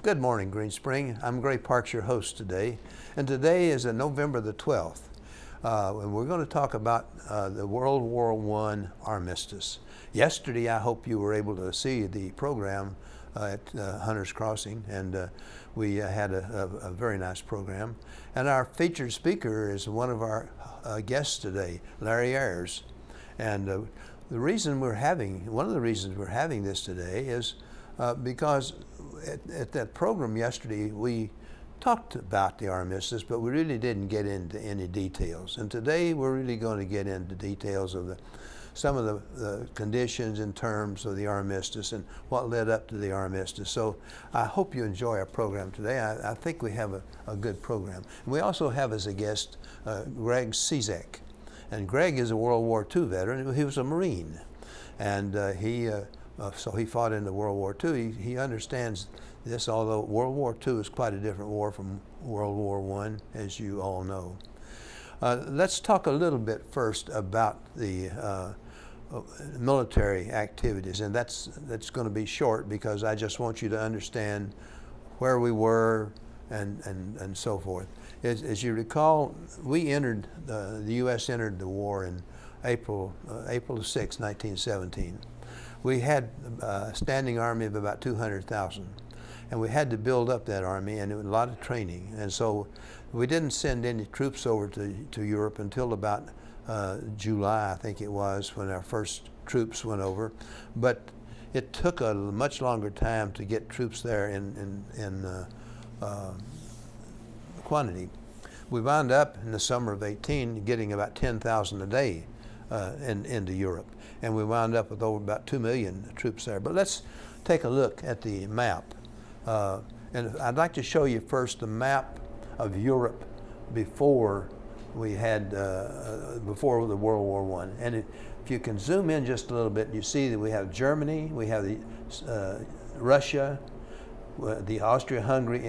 Good morning, Green Spring. I'm Gray Parks, your host today. And today is November the 12th. And we're going to talk about the World War I Armistice. Yesterday, I hope you were able to see the program at Hunter's Crossing, and we had a very nice program. And our featured speaker is one of our guests today, Larry Ayers. And one of the reasons we're having this today is because at that program yesterday, we talked about the armistice, but we really didn't get into any details. And today, we're really going to get into details of some of the conditions in terms of the armistice and what led up to the armistice. So I hope you enjoy our program today. I think we have a good program. And we also have as a guest Greg Cizek. And Greg is a World War II veteran. He was a Marine. And so he fought in the World War II. He understands this, although World War II is quite a different war from World War I, as you all know. Let's talk a little bit first about the military activities, and that's going to be short because I just want you to understand where we were and so forth. As you recall, the U.S. entered the war in April 6, 1917. We had a standing army of about 200,000, and we had to build up that army, and it was a lot of training. And so we didn't send any troops over to Europe until about July, I think it was, when our first troops went over. But it took a much longer time to get troops there in quantity. We wound up in the summer of 18 getting about 10,000 a day into Europe. And we wound up with over about 2 million troops there. But let's take a look at the map. And I'd like to show you first the map of Europe before we had, before the World War I. And if you can zoom in just a little bit, you see that we have Germany, we have the Russia, the Austria-Hungary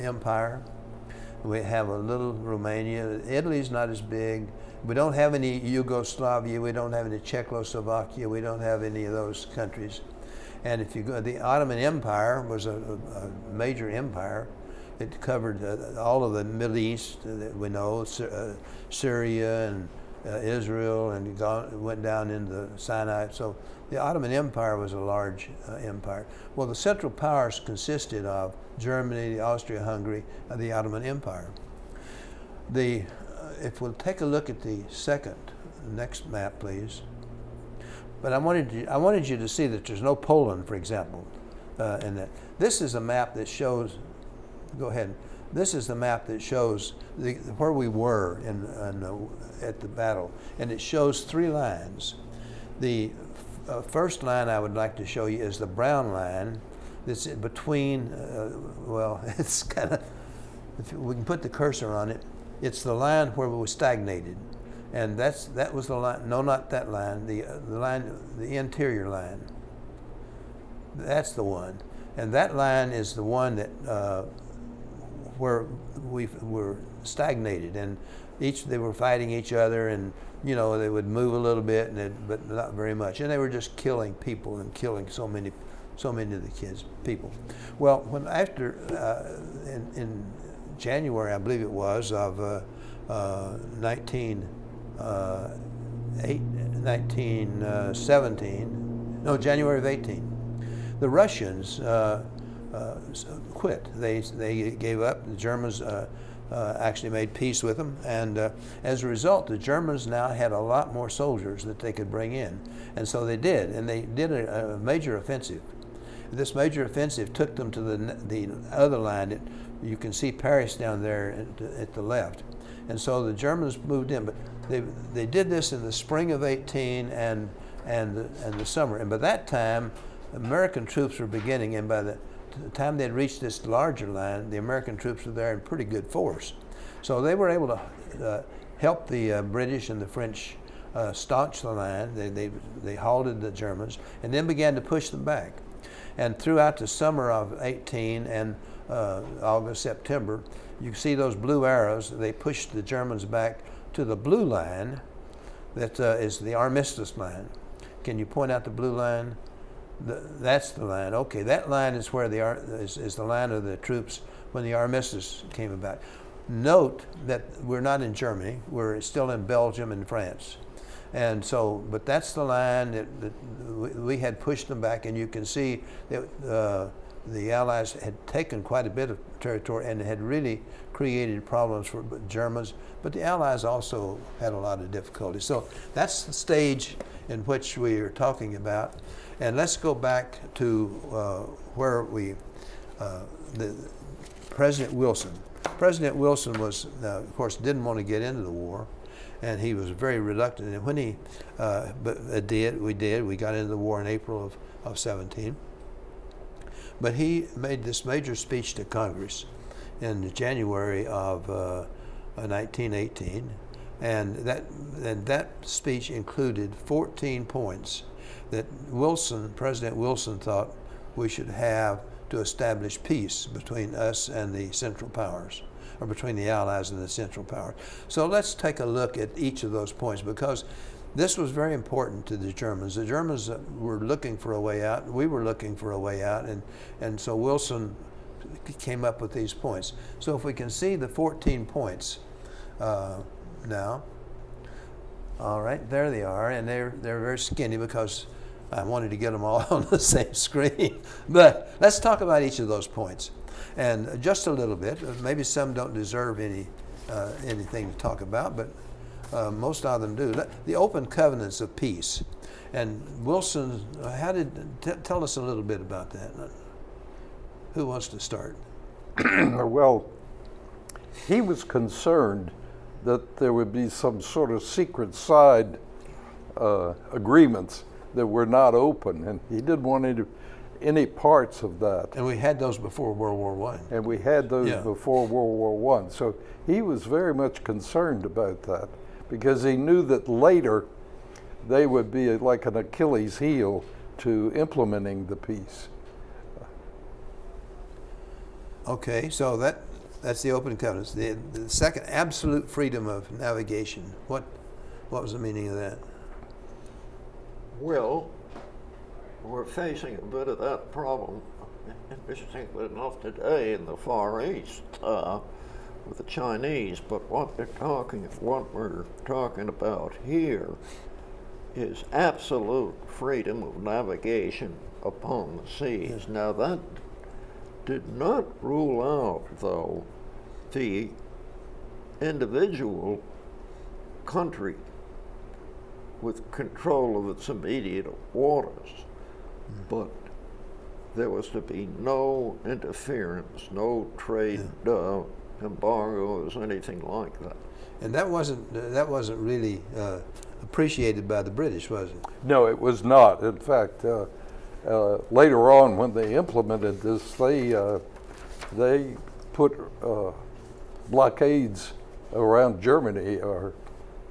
Empire. We have a little Romania. Italy's not as big. We don't have any Yugoslavia. We don't have any Czechoslovakia. We don't have any of those countries. And if you go, the Ottoman Empire was a major empire. It covered all of the Middle East that we know, Syria and Israel, and went down into Sinai. So the Ottoman Empire was a large empire. Well, the Central Powers consisted of Germany, the Austria-Hungary, and the Ottoman Empire. If we'll take a look at the next map, please. But I wanted you to see that there's no Poland, for example, in that. This is a map that shows. Go ahead. This is the map that shows where we were at the battle, and it shows 3 lines. The first line I would like to show you is the brown line. That's between. Well, it's kind of. If we can put the cursor on it. It's the line where we stagnated, and that was the line. No, not that line. The line, the interior line. That's the one, and that line is the one that where we were stagnated, and they were fighting each other, and they would move a little bit, but not very much, and they were just killing people and killing so many of the people. Well, when after in January, I believe it was, of 1917, no, January of 18, the Russians quit. They gave up. The Germans actually made peace with them, and as a result, the Germans now had a lot more soldiers that they could bring in, and so they did, and they did a major offensive. This major offensive took them to the other line. You can see Paris down there at the left. And so the Germans moved in, but they did this in the spring of 18 and the summer. And by that time, American troops were beginning, and by the time they'd reached this larger line, the American troops were there in pretty good force. So they were able to help the British and the French staunch the line. They halted the Germans and then began to push them back. And throughout the summer of 18 and August, September, you see those blue arrows. They pushed the Germans back to the blue line that is the Armistice Line. Can you point out the blue line? That's the line. Okay, that line is where is the line of the troops when the armistice came about. Note that we're not in Germany. We're still in Belgium and France. And so, but that's the line that we had pushed them back, and you can see that the Allies had taken quite a bit of territory and had really created problems for the Germans, but the Allies also had a lot of difficulty. So that's the stage in which we are talking about. And let's go back to where President Wilson. President Wilson was, of course, didn't want to get into the war, and he was very reluctant. And when he, we got into the war in April of 17. But he made this major speech to Congress in January of 1918, and that speech included 14 points that President Wilson thought we should have to establish peace between us and the Central Powers, or between the Allies and the Central Powers. So let's take a look at each of those points, because this was very important to the Germans. The Germans were looking for a way out. We were looking for a way out, and so Wilson came up with these points. So if we can see the 14 points now, all right, there they are, and they're very skinny because I wanted to get them all on the same screen. But let's talk about each of those points, and just a little bit. Maybe some don't deserve anything to talk about, but most of them do. The open covenants of peace. And Wilson, tell us a little bit about that. Who wants to start? Well, he was concerned that there would be some sort of secret side agreements that were not open, and he didn't want any parts of that. And we had those before World War I. And we had those before World War I. So he was very much concerned about that, because he knew that later they would be like an Achilles heel to implementing the peace. Okay, so that's the open covenants. The second, absolute freedom of navigation. What was the meaning of that? Well, we're facing a bit of that problem, interestingly enough, today in the Far East with the Chinese. But what we're talking about here is absolute freedom of navigation upon the seas. Yes. Now that did not rule out, though, the individual country with control of its immediate waters, but there was to be no interference, no trade embargoes, anything like that. And that wasn't really appreciated by the British, was it? No, it was not. In fact, later on, when they implemented this, they put blockades around Germany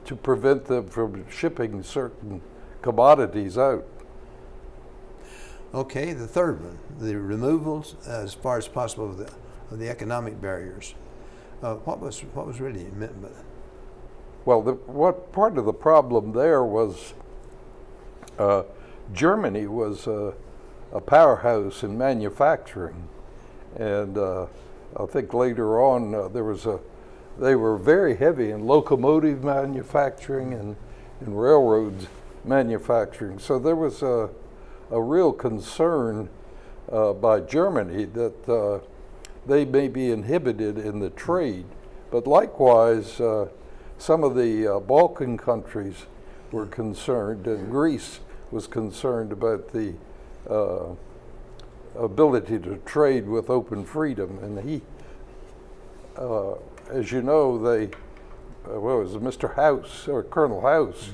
to prevent them from shipping certain commodities out. Okay, the third one, the removals as far as possible of the economic barriers. What was really meant by that? Well, what part of the problem there was Germany was a powerhouse in manufacturing, and I think later on they were very heavy in locomotive manufacturing and in railroads manufacturing. So there was a real concern by Germany that they may be inhibited in the trade. But likewise, some of the Balkan countries were concerned, and Greece was concerned about the ability to trade with open freedom. And as you know, Mr. House, or Colonel House,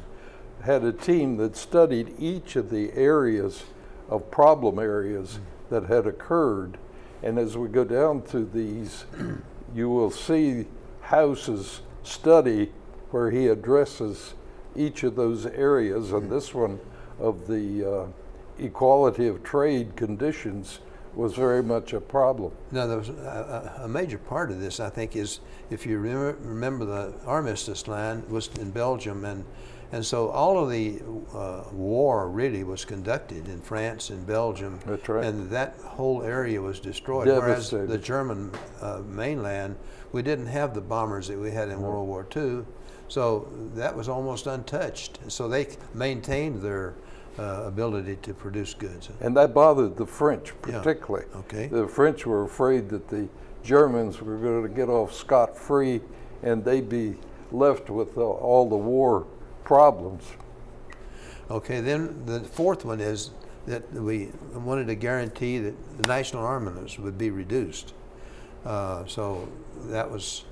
had a team that studied each of the areas of problem areas that had occurred. And as we go down through these, you will see House's study where he addresses each of those areas, and this one of the equality of trade conditions was very much a problem. Now, there was a major part of this, I think, is if you remember the Armistice Line was in Belgium, And so all of the war really was conducted in France and Belgium. That's right. And that whole area was destroyed. Whereas Devastated. the German mainland, we didn't have the bombers that we had in World War II. So that was almost untouched. So they maintained their ability to produce goods. And that bothered the French particularly. Yeah. Okay. The French were afraid that the Germans were going to get off scot-free and they'd be left with all the war problems. Okay, then the fourth one is that we wanted to guarantee that the national armaments would be reduced. So that was...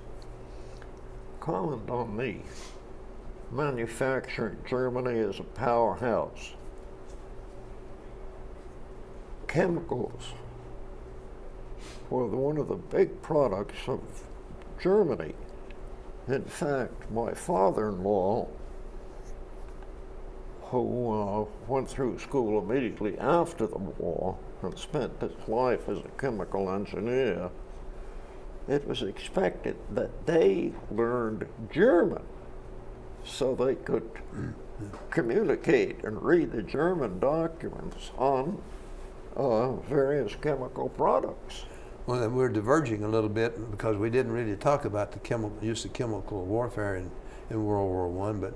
Comment on me. Manufacturing, Germany is a powerhouse. Chemicals were one of the big products of Germany. In fact, my father-in-law, who went through school immediately after the war and spent his life as a chemical engineer, it was expected that they learned German so they could communicate and read the German documents on various chemical products. Well, then we're diverging a little bit because we didn't really talk about the use of chemical warfare in World War I, but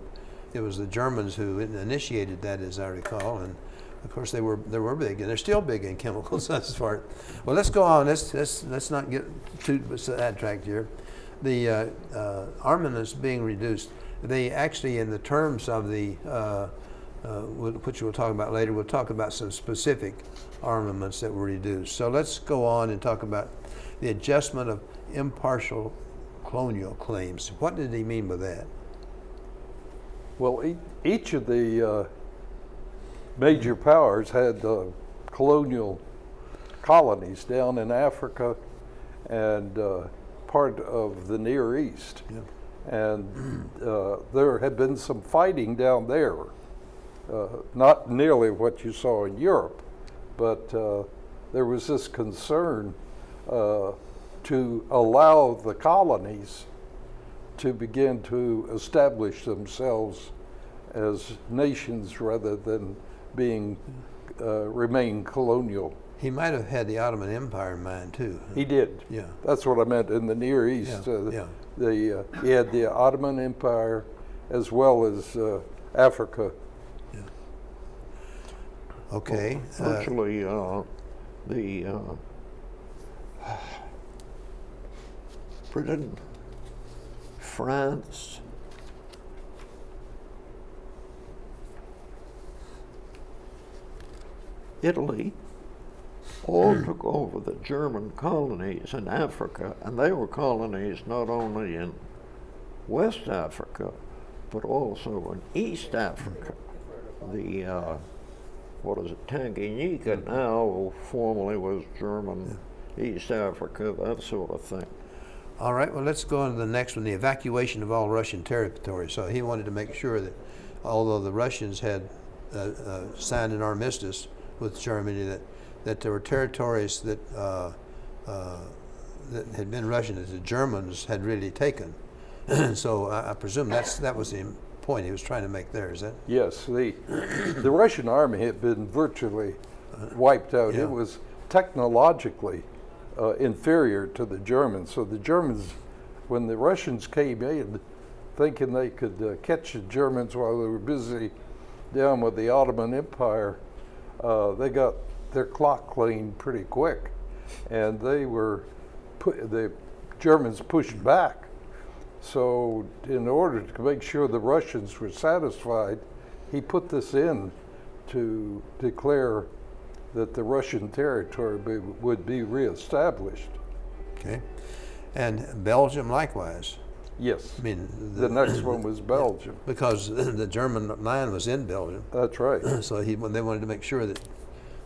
it was the Germans who initiated that, as I recall, and of course they were big, and they're still big in chemicals. That's part. Well, let's go on. Let's not get too sidetracked here. The armaments being reduced. They actually, in the terms of the which we'll talk about later, we'll talk about some specific armaments that were reduced. So let's go on and talk about the adjustment of impartial colonial claims. What did he mean by that? Well, each of the major powers had colonial colonies down in Africa and part of the Near East. Yeah. And there had been some fighting down there. Not nearly what you saw in Europe, but there was this concern to allow the colonies to begin to establish themselves as nations rather than being remain colonial. He might have had the Ottoman Empire in mind too. He did. Yeah. That's what I meant in the Near East. Yeah. He had the Ottoman Empire as well as Africa. Okay. Virtually, the Britain, France, Italy, all took over the German colonies in Africa, and they were colonies not only in West Africa, but also in East Africa. The what is it, Tanganyika now formerly was German, East Africa, that sort of thing. All right, well, let's go on to the next one, the evacuation of all Russian territory. So he wanted to make sure that although the Russians had signed an armistice with Germany, that there were territories that had been Russian that the Germans had really taken. So I presume that was the point he was trying to make there, is that? Yes, the Russian army had been virtually wiped out. Yeah. It was technologically inferior to the Germans. So the Germans, when the Russians came in, thinking they could catch the Germans while they were busy down with the Ottoman Empire, they got their clock cleaned pretty quick, and the Germans pushed back. So in order to make sure the Russians were satisfied, he put this in to declare that the Russian territory would be reestablished. Okay. And Belgium likewise. Yes. I mean, The next one was Belgium. because the German line was in Belgium. That's right. So they wanted to make sure that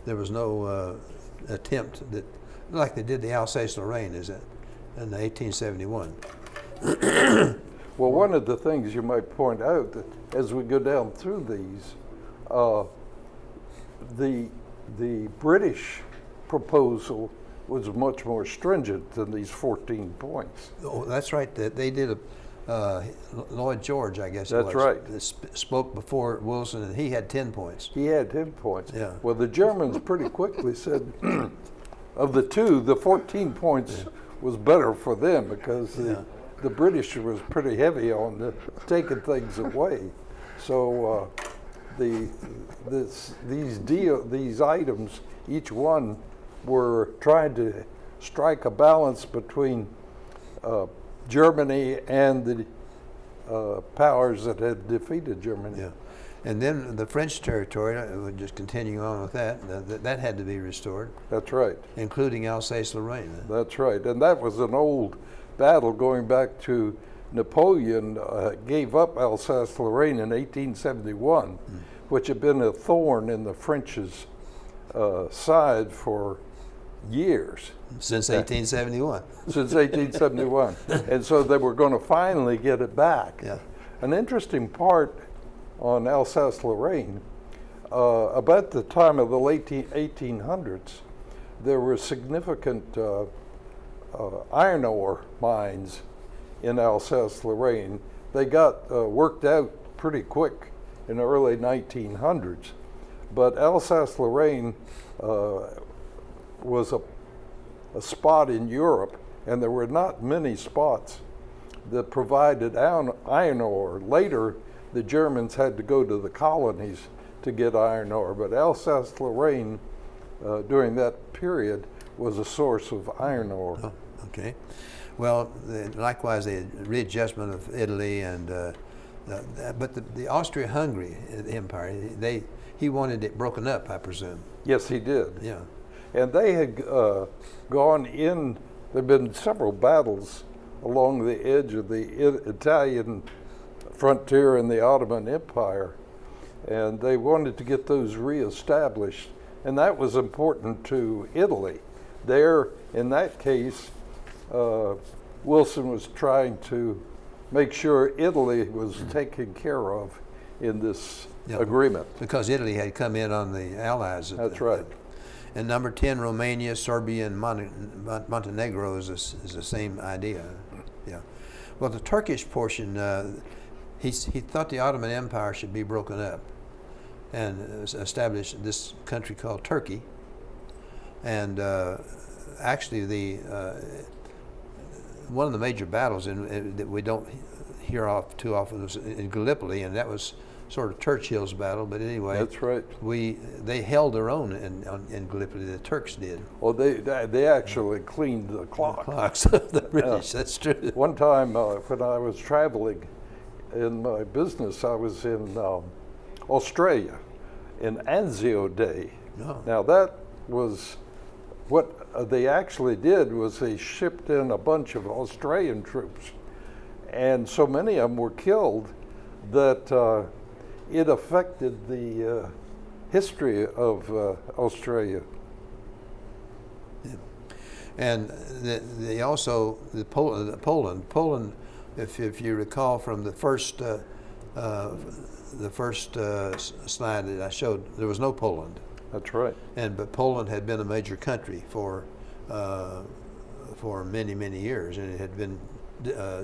there was no attempt that, like they did the Alsace-Lorraine, is it, in 1871. Well, one of the things you might point out that as we go down through these, the British proposal was much more stringent than these 14 points. Oh, that's right. They did Lloyd George, I guess. That's it was, right. that spoke before Wilson, and he had 10 points. He had 10 points. Yeah. Well, the Germans pretty quickly said, of the two, the 14 points was better for them because the British was pretty heavy on taking things away. So these items, each one, were trying to strike a balance between Germany and the powers that had defeated Germany. Yeah. And then the French territory, we'll just continue on with that, that had to be restored. That's right. Including Alsace-Lorraine. That's right. And that was an old battle going back to Napoleon gave up Alsace-Lorraine in 1871, which had been a thorn in the French's side for years. Since 1871. Since 1871. And so they were going to finally get it back. Yeah. An interesting part on Alsace-Lorraine, about the time of the late 1800s, there were significant iron ore mines in Alsace-Lorraine. They got worked out pretty quick in the early 1900s. But Alsace-Lorraine was a spot in Europe, and there were not many spots that provided iron ore. Later, the Germans had to go to the colonies to get iron ore, but Alsace-Lorraine during that period was a source of iron ore. Oh, okay. Well, likewise, the readjustment of Italy and but the Austria-Hungary Empire, he wanted it broken up, I presume. Yes, he did. Yeah. And they had gone in, there had been several battles along the edge of the Italian frontier and the Ottoman Empire, and they wanted to get those reestablished, and that was important to Italy. There, in that case, Wilson was trying to make sure Italy was taken care of in this agreement. Because Italy had come in on the Allies. That's right. And number 10, Romania, Serbia, and Montenegro is the same idea. Yeah. Well, the Turkish portion, he thought the Ottoman Empire should be broken up and establish this country called Turkey. And actually, one of the major battles that we don't hear of too often was in Gallipoli, and that was sort of Churchill's battle. But anyway, that's right. They held their own in Gallipoli. The Turks did. Well, they actually cleaned the clocks of the British. That's true. One time when I was traveling in my business, I was in Australia in Anzio Day. Oh. Now that was what they actually did was they shipped in a bunch of Australian troops, and so many of them were killed that it affected the history of Australia. Yeah. And Poland, if you recall from the first slide that I showed, there was no Poland. That's right. But Poland had been a major country for many years, and it had been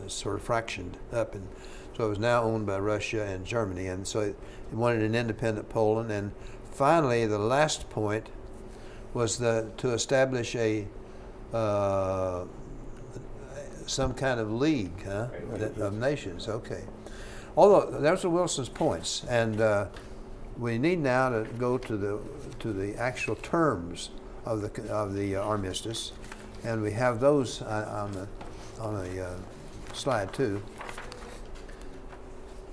sort of fractioned up, and so it was now owned by Russia and Germany, and so it wanted an independent Poland. And finally, the last point was to establish some kind of league of nations. Okay. Although those are Wilson's points, and we need now to go to the actual terms of the armistice, and we have those on the slide too.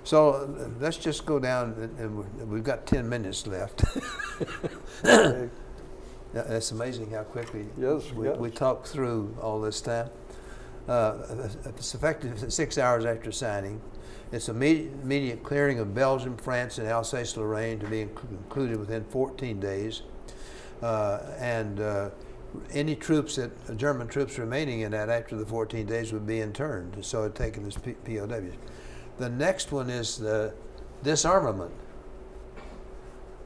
So let's just go down, and we've got 10 minutes left. That's amazing how quickly we talk through all this time. It's effective 6 hours after signing. It's immediate clearing of Belgium, France, and Alsace-Lorraine to be included within 14 days. And any German troops remaining in that after the 14 days would be interned, so taken as POWs. The next one is the disarmament.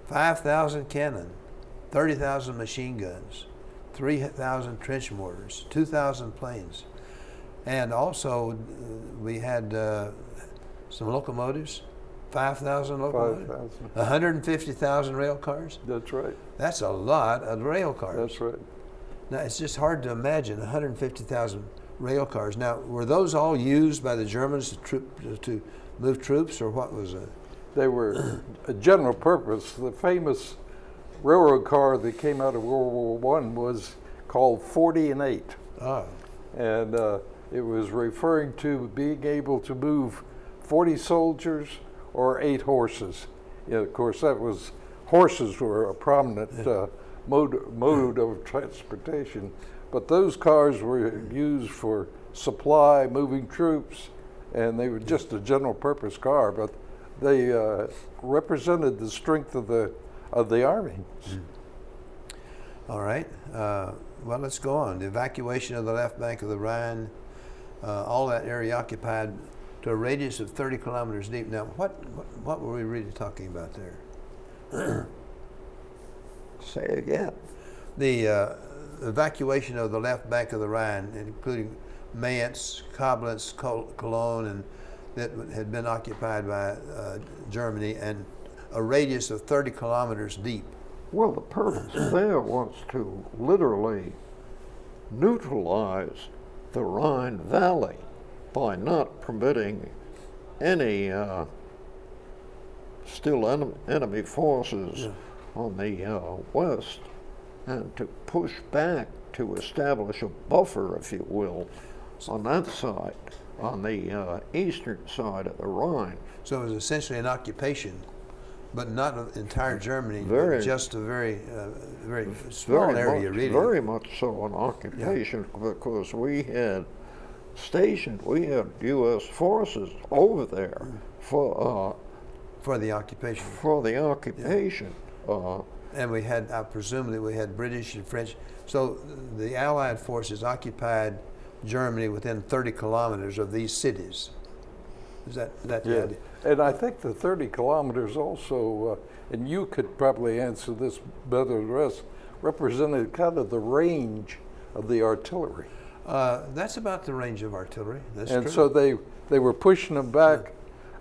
5,000 cannon, 30,000 machine guns, 3,000 trench mortars, 2,000 planes. And also, we had some locomotives, 5,000 locomotives, 5,000. 150,000 rail cars. That's right. That's a lot of rail cars. That's right. Now, it's just hard to imagine 150,000 rail cars. Now, were those all used by the Germans to move troops, or what was it? They were a general purpose. The famous railroad car that came out of World War I was called 40 and 8. Oh, And it was referring to being able to move 40 soldiers or 8 horses. Yeah, of course, horses were a prominent mode of transportation, but those cars were used for supply, moving troops, and they were just a general purpose car, but they represented the strength of the Army. all right. Well, let's go on. The evacuation of the left bank of the Rhine, all that area occupied to a radius of 30 kilometers deep. Now, what were we really talking about there? Say again. The evacuation of the left bank of the Rhine, including Mainz, Koblenz, Cologne, and that had been occupied by Germany, and a radius of 30 kilometers deep. Well, the purpose there was to literally neutralize the Rhine Valley by not permitting any still enemy forces on the west, and to push back to establish a buffer, if you will, on that side, on the eastern side of the Rhine. So it was essentially an occupation, but not of entire Germany, Very- but just a very small area, really. Very much so an occupation, because we had U.S. forces over there for the occupation. the occupation. And we had, I presume that we had British and French. So the Allied forces occupied Germany within 30 kilometers of these cities. Is that the Yeah, idea? and I think the 30 kilometers also, and you could probably answer this better than the rest, represented kind of the range of the artillery. That's about the range of artillery. That's And true. so they were pushing them back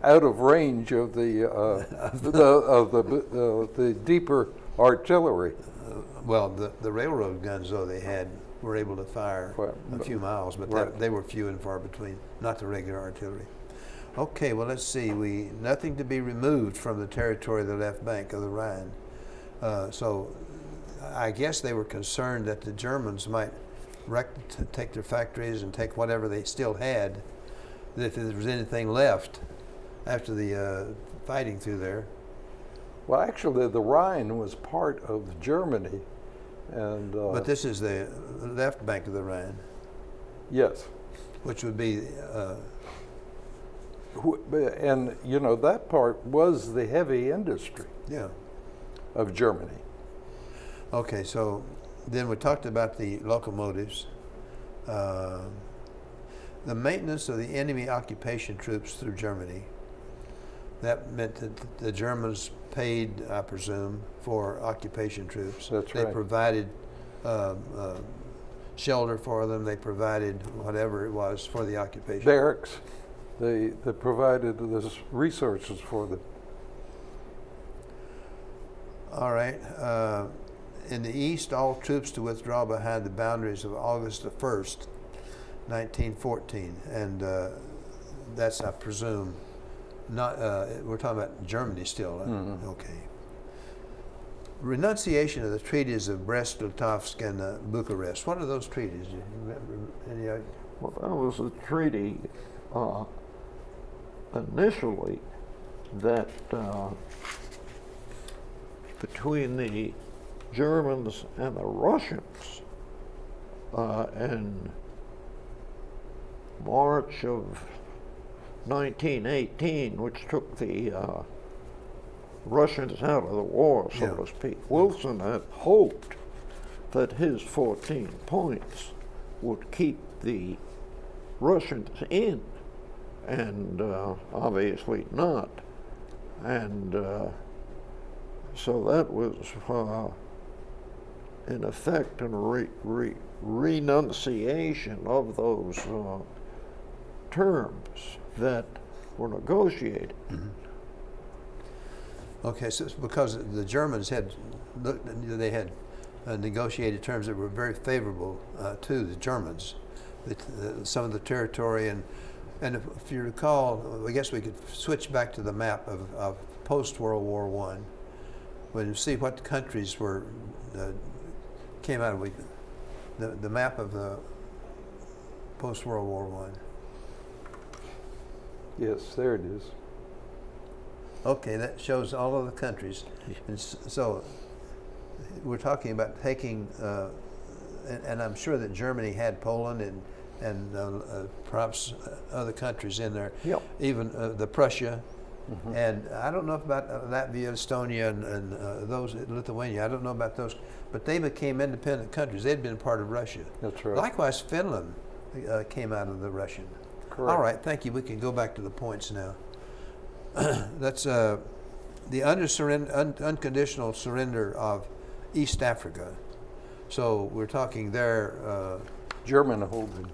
out of range of the the deeper artillery. Well, the railroad guns, though, they were able to fire Right. a few miles, but Right. they were few and far between, not the regular artillery. Okay, well, let's see. Nothing to be removed from the territory of the left bank of the Rhine. So I guess they were concerned that the Germans might take their factories and take whatever they still had, that if there was anything left after the fighting through there. Well, actually, the Rhine was part of Germany, and But this is the left bank of the Rhine, yes, which would be and you know that part was the heavy industry yeah. of Germany. Okay, so then we talked about the locomotives. The maintenance of the enemy occupation troops through Germany. That meant that the Germans paid, I presume, for occupation troops. That's They right. provided shelter for them. They provided whatever it was for the occupation. Barracks, they provided the resources for them. All right. In the east, all troops to withdraw behind the boundaries of August the 1st, 1914. And that's, I presume, not, we're talking about Germany still. Mhm. Okay. Renunciation of the treaties of Brest-Litovsk and Bucharest. What are those treaties? Do you remember any of? Well, that was a treaty initially that between the Germans and the Russians in March of 1918, which took the Russians out of the war, so Yeah. to speak. Wilson had hoped that his 14 points would keep the Russians in, and obviously not. And so that was, in effect, a renunciation of those terms that were negotiated. Okay, so it's because the Germans had negotiated terms that were very favorable to the Germans. Some of the territory and if you recall, I guess we could switch back to the map of post-World War I, when you see what countries were came out of the map of the post-World War I. Yes, there it is. Okay, that shows all of the countries, and so we're talking about taking, and I'm sure that Germany had Poland and perhaps other countries in there, Yep. even the Prussia, and I don't know about Latvia, Estonia, and those, Lithuania. I don't know about those, but they became independent countries. They'd been part of Russia. That's right. Likewise, Finland came out of the Russian. Correct. All right, thank you. We can go back to the points now. That's the unconditional surrender of East Africa. So we're talking there, German holdings.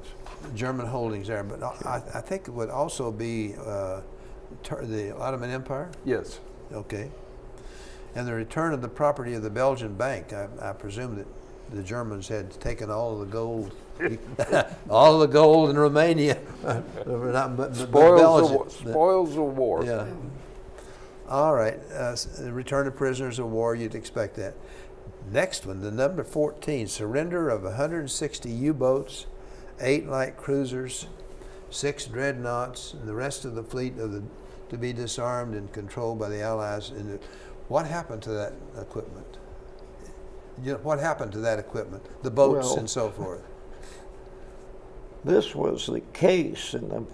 German holdings there, but I think it would also be the Ottoman Empire. Yes. Okay. And the return of the property of the Belgian bank. I presume that the Germans had taken all of the gold, all of the gold in Romania. Spoils of war. Yeah. All right. Return of prisoners of war, you'd expect that. Next one, the number 14, surrender of 160 U-boats, 8 light cruisers, 6 dreadnoughts, and the rest of the fleet to be disarmed and controlled by the Allies. And what happened to that equipment? You know, what happened to that equipment? The boats and so forth. This was the case in the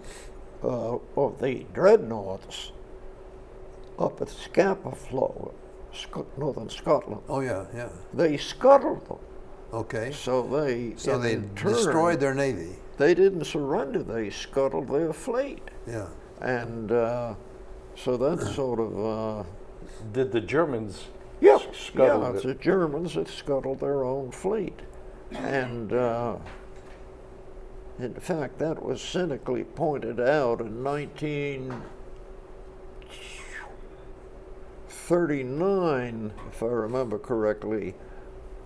of the dreadnoughts up at Scapa Flow, northern Scotland. Oh yeah, yeah. They scuttled them. Okay. So they destroyed their navy. They didn't surrender. They scuttled their fleet. Yeah. And so that's sort of Did the Germans it's scuttle it? the Germans that scuttled their own fleet. And in fact, that was cynically pointed out in 1939, if I remember correctly,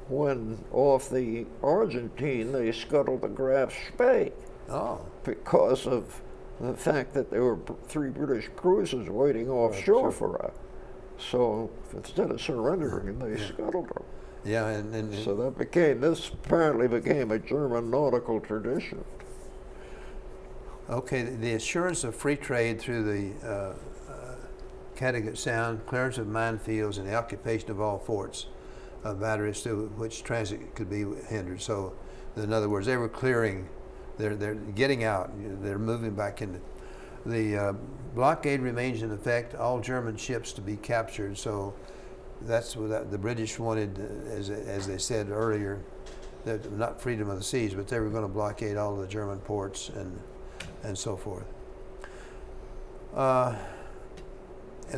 when off the Argentine they scuttled the Graf Spee Oh. because of the fact that there were 3 British cruisers waiting offshore for her. So instead of surrendering, they scuttled her. Yeah, and So this apparently became a German nautical tradition. okay, the assurance of free trade through the Kattegat Sound, clearance of minefields, and the occupation of all forts, batteries through which transit could be hindered. So, in other words, they were clearing, they're getting out, they're moving back into. The blockade remains in effect, all German ships to be captured. So, that's what the British wanted, as they said earlier, that not freedom of the seas, but they were going to blockade all of the German ports and so forth. And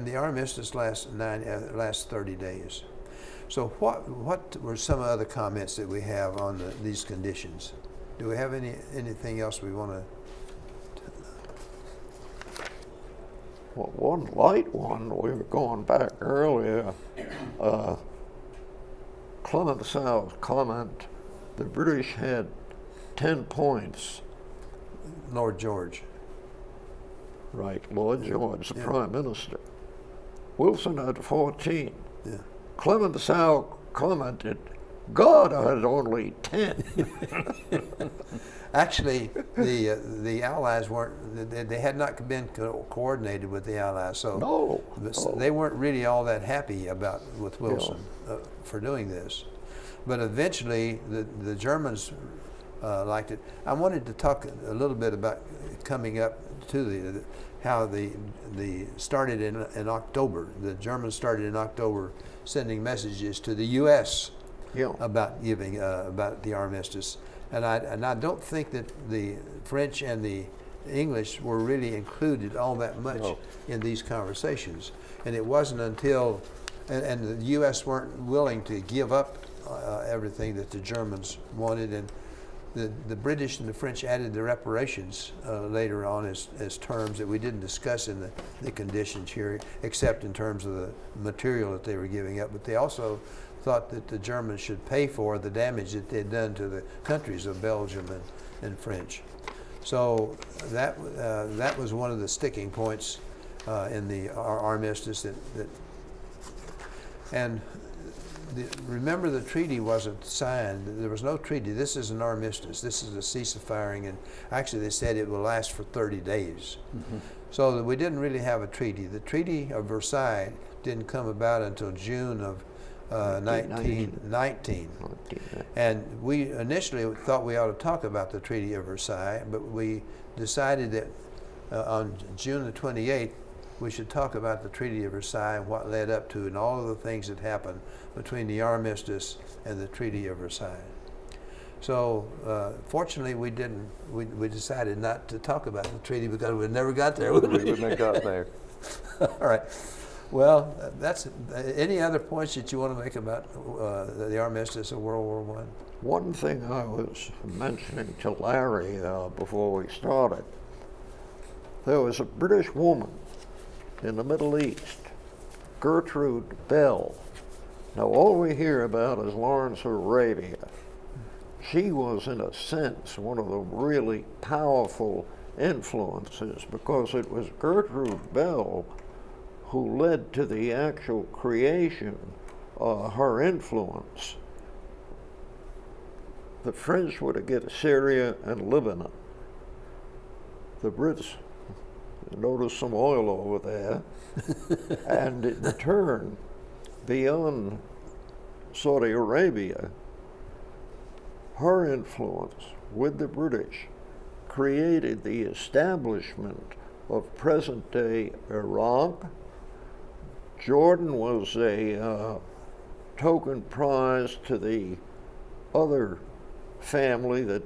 the armistice lasts 30 days. So what were some other comments that we have on these conditions? Do we have anything else we want to? Well, one light one, we were going back earlier, Clemenceau's comment, the British had 10 points. Lord George. Right, Lord George, the Prime Minister. Wilson had 14. Yeah. Clemenceau commented, God had only 10. Actually, the Allies weren't. They had not been coordinated with the Allies, so No. they weren't really all that happy with Wilson for doing this. But eventually, the Germans liked it. I wanted to talk a little bit about coming up to how the started in October. The Germans started in October sending messages to the U.S. About giving about the armistice. And I don't think that the French and the English were really included all that much in these conversations. And it wasn't until, and the U.S. weren't willing to give up everything that the Germans wanted. And the British and the French added the reparations later on as terms that we didn't discuss in the conditions here, except in terms of the material that they were giving up. But they also thought that the Germans should pay for the damage that they'd done to the countries of Belgium and French. So that was one of the sticking points in the armistice. Remember, the treaty wasn't signed. There was no treaty. This is an armistice. This is a cease-firing, and actually they said it will last for 30 days. Mm-hmm. So we didn't really have a treaty. The Treaty of Versailles didn't come about until June of 1919. And we initially thought we ought to talk about the Treaty of Versailles, but we decided that on June the 28th, we should talk about the Treaty of Versailles and what led up to and all of the things that happened between the armistice and the Treaty of Versailles. So fortunately we didn't, we decided not to talk about the treaty because we never got there. We wouldn't have gotten there. All right. Well, that's any other points that you want to make about the armistice of World War I? One thing I was mentioning to Larry before we started, there was a British woman in the Middle East, Gertrude Bell. Now all we hear about is Lawrence of Arabia. She was, in a sense, one of the really powerful influences because it was Gertrude Bell who led to the actual creation of her influence. The French were to get Syria and Lebanon. The Brits noticed some oil over there, and in turn, beyond Saudi Arabia, her influence with the British created the establishment of present-day Iraq. Jordan was a token prize to the other family that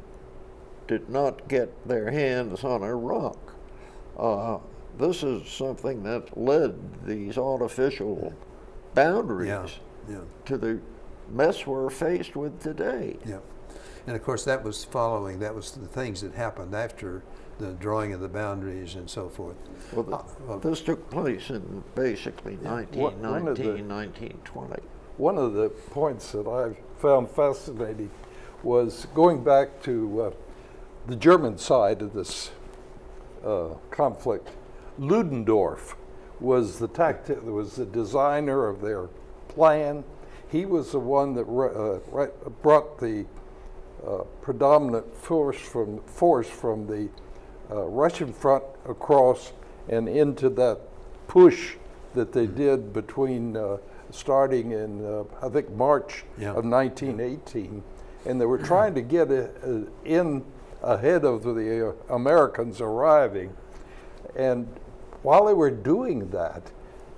did not get their hands on Iraq. This is something that led these artificial boundaries to the mess we're faced with today. Yeah. And of course that was the things that happened after the drawing of the boundaries and so forth. Well, this took place in basically 1919, 1920. One of the points that I found fascinating was going back to the German side of this conflict. Ludendorff was the designer of their plan. He was the one that brought the predominant force from the Russian front across and into that push that they did between starting in I think March of 1918, and they were trying to get in ahead of the Americans arriving. And while they were doing that,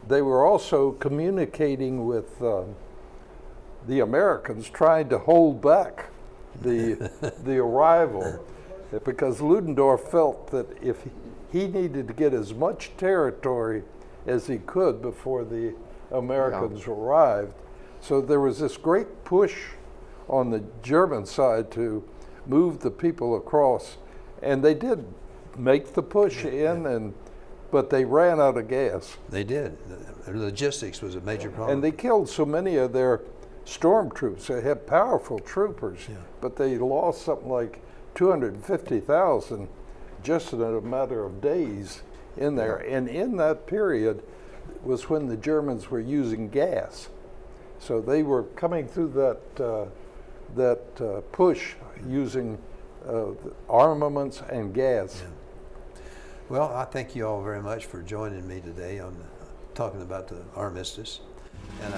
they were also communicating with the Americans, trying to hold back the arrival, because Ludendorff felt that if he needed to get as much territory as he could before the Americans arrived. So there was this great push on the German side to move the people across, and they did make the push but they ran out of gas. They did. The logistics was a major problem. And they killed so many of their stormtroops. They had powerful troopers, but they lost something like 250,000 just in a matter of days in there. And in that period was when the Germans were using gas. So they were coming through that push using armaments and gas. Yeah. Well, I thank you all very much for joining me today on talking about the armistice. And